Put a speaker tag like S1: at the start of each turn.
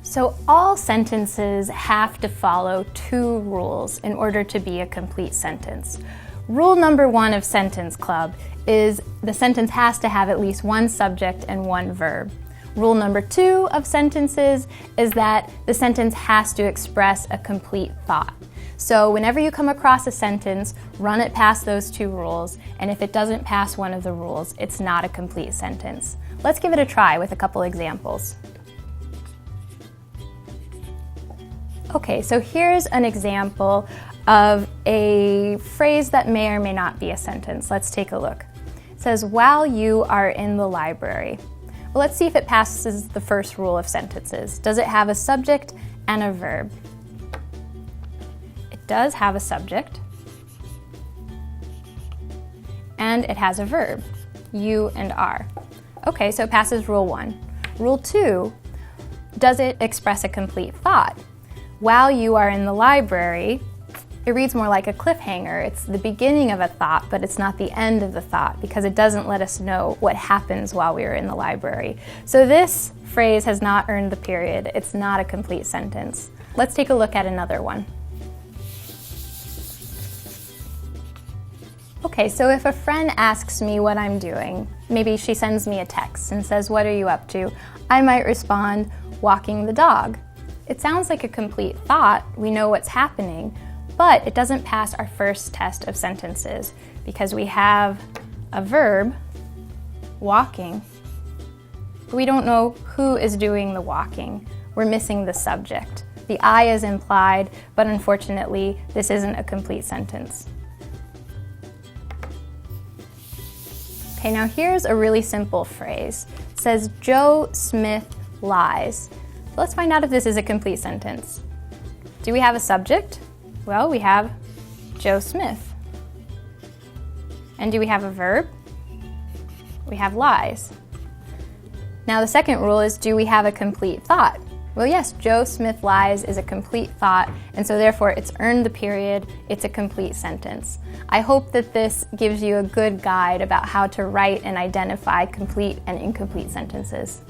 S1: So all sentences have to follow two rules in order to be a complete sentence. Rule number one of Sentence Club is the sentence has to have at least one subject and one verb. Rule number two of sentences is that the sentence has to express a complete thought. So whenever you come across a sentence, run it past those two rules, and if it doesn't pass one of the rules, it's not a complete sentence. Let's give it a try with a couple examples. Okay, so here's an example of a phrase that may or may not be a sentence. Let's take a look. It says, while you are in the library. Well, let's see if it passes the first rule of sentences. Does it have a subject and a verb? It does have a subject, and it has a verb, you and are. Okay, so it passes rule one. Rule two, does it express a complete thought? While you are in the library, it reads more like a cliffhanger. It's the beginning of a thought, but it's not the end of the thought because it doesn't let us know what happens while we are in the library. So this phrase has not earned the period. It's not a complete sentence. Let's take a look at another one. Okay, so if a friend asks me what I'm doing, maybe she sends me a text and says, "What are you up to?" I might respond, "Walking the dog." It sounds like a complete thought, we know what's happening, but it doesn't pass our first test of sentences because we have a verb, walking, but we don't know who is doing the walking. We're missing the subject. The I is implied, but unfortunately, this isn't a complete sentence. Okay, now here's a really simple phrase. It says, Joe Smith lies. Let's find out if this is a complete sentence. Do we have a subject? Well, we have Joe Smith. And do we have a verb? We have lies. Now the second rule is, do we have a complete thought? Well, yes, Joe Smith lies is a complete thought, and so therefore it's earned the period, it's a complete sentence. I hope that this gives you a good guide about how to write and identify complete and incomplete sentences.